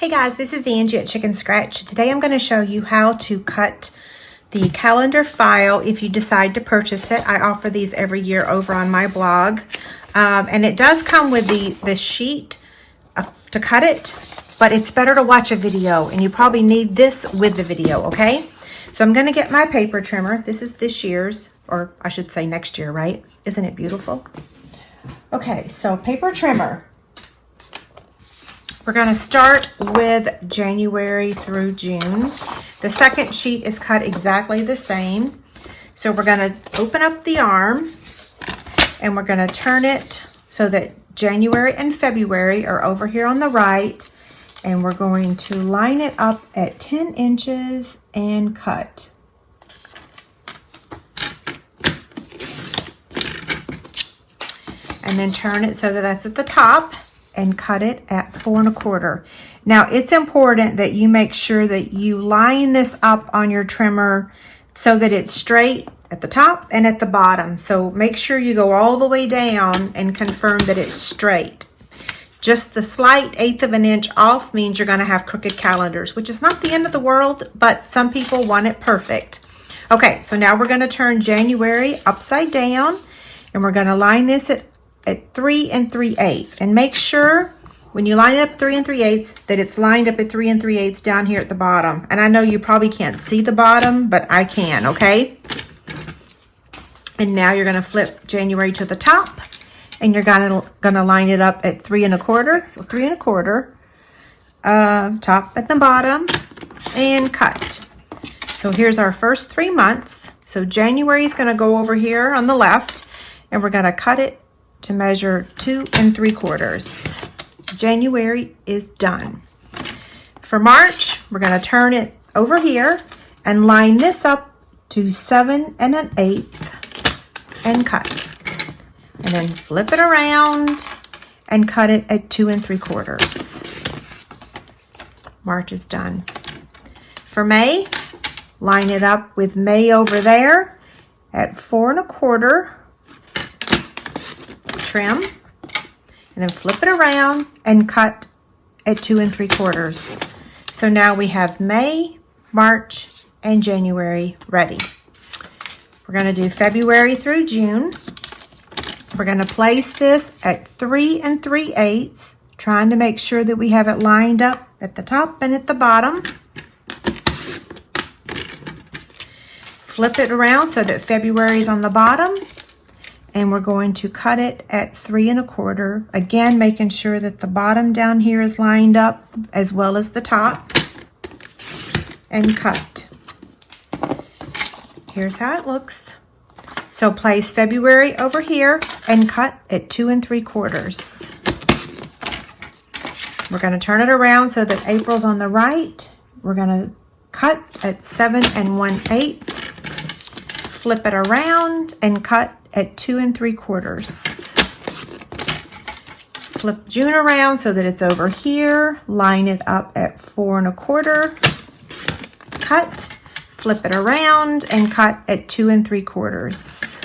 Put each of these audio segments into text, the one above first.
Hey guys, this is Angie at Chicken Scratch. Today I'm going to show you how to cut the calendar file if you decide to purchase it. I offer these every year over on my blog. And it does come with the sheet to cut it, but it's better to watch a video, and you probably need this with the video, okay? So I'm going to get my paper trimmer. This is this year's, or I should say next year, right? Isn't it beautiful? Okay, so paper trimmer. We're going to start with January through June. The second sheet is cut exactly the same. So we're going to open up the arm and we're going to turn it so that January and February are over here on the right. And we're going to line it up at 10 inches and cut. And then turn it so that that's at the top and cut it at 4 1/4. Now it's important that you make sure that you line this up on your trimmer so that it's straight at the top and at the bottom. So make sure you go all the way down and confirm that it's straight. Just the slight 1/8 of an inch off means you're going to have crooked calendars, which is not the end of the world, but some people want it perfect. Okay, so now we're going to turn January upside down, and we're going to line this at 3 3/8, and make sure when you line it up 3 3/8 that it's lined up at 3 3/8 down here at the bottom. And I know you probably can't see the bottom, but I can, okay? And now you're going to flip January to the top, and you're going to line it up at 3 1/4. So 3 1/4, top at the bottom, and cut. So here's our first 3 months. So January is going to go over here on the left, and we're going to cut it to measure 2 3/4. January is done. For March, we're going to turn it over here and line this up to 7 1/8 and cut. And then flip it around and cut it at 2 3/4. March is done. For May, line it up with May over there at 4 1/4. Trim, and then flip it around and cut at 2 3/4. So now we have May, March, and January ready. We're going to do February through June. We're going to place this at 3 3/8, trying to make sure that we have it lined up at the top and at the bottom. Flip it around so that February is on the bottom. And we're going to cut it at 3 1/4. Again, making sure that the bottom down here is lined up as well as the top. And cut. Here's how it looks. So place February over here and cut at 2 3/4. We're going to turn it around so that April's on the right. We're going to cut at 7 1/8. Flip it around and cut at 2 3/4. Flip June around so that it's over here. Line it up at 4 1/4. Cut. Flip it around and cut at 2 3/4.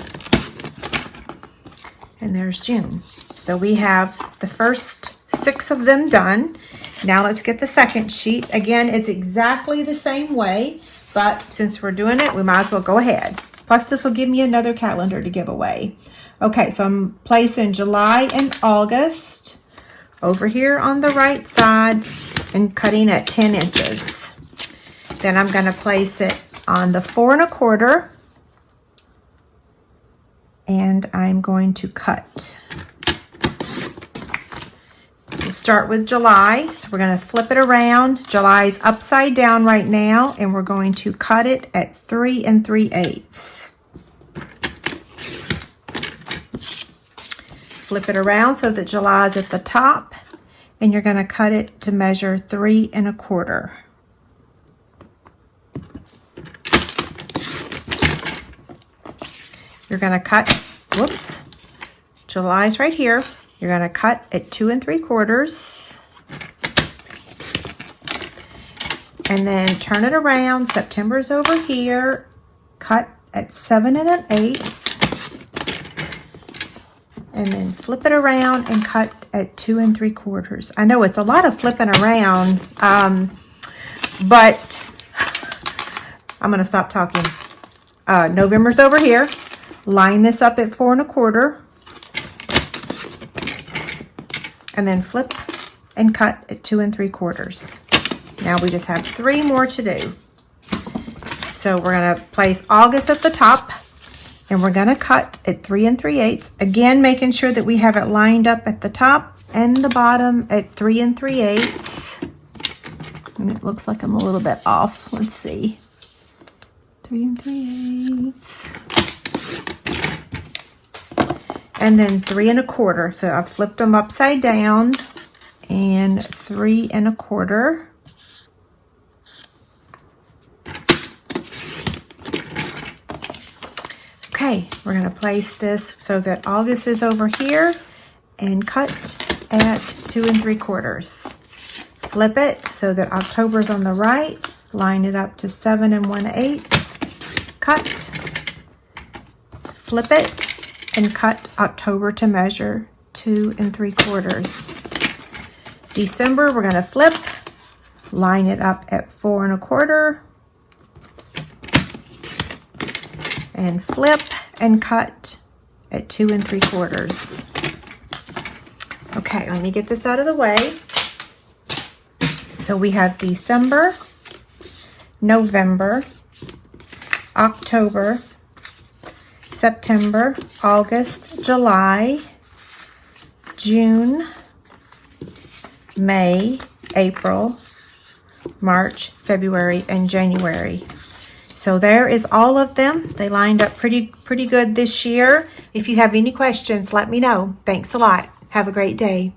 And there's June. So we have the first 6 of them done. Now let's get the second sheet. Again, it's exactly the same way, but since we're doing it, we might as well go ahead. Plus, this will give me another calendar to give away. Okay, so I'm placing July and August over here on the right side and cutting at 10 inches. Then I'm going to place it on the 4 1/4, and I'm going to cut. We'll start with July. So we're going to flip it around. July's upside down right now, and we're going to cut it at 3 3/8. Flip it around so that July's at the top, and you're going to cut it to measure 3 1/4. You're going to cut, whoops, July's right here. You're going to cut at 2 3/4. And then turn it around. September's over here. Cut at 7 1/8. and then flip it around and cut at 2 3/4. I know it's a lot of flipping around, but I'm going to stop talking. November's over here. Line this up at 4 1/4. And then flip and cut at 2 3/4. Now we just have 3 more to do. So we're going to place August at the top, and we're going to cut at 3 3/8. Again, making sure that we have it lined up at the top and the bottom at 3 3/8. And it looks like I'm a little bit off. Let's see. 3 3/8. And then 3 1/4. So I've flipped them upside down, and 3 1/4. Okay, we're going to place this so that August is over here and cut at 2 3/4. Flip it so that October's on the right. Line it up to 7 1/8. Cut. Flip it and cut October to measure 2 3/4. December, we're going to flip. Line it up at 4 1/4. And flip and cut at 2 3/4. Okay, let me get this out of the way. So we have December, November, October, September, August, July, June, May, April, March, February, and January. So there is all of them. They lined up pretty good this year. If you have any questions, let me know. Thanks a lot. Have a great day.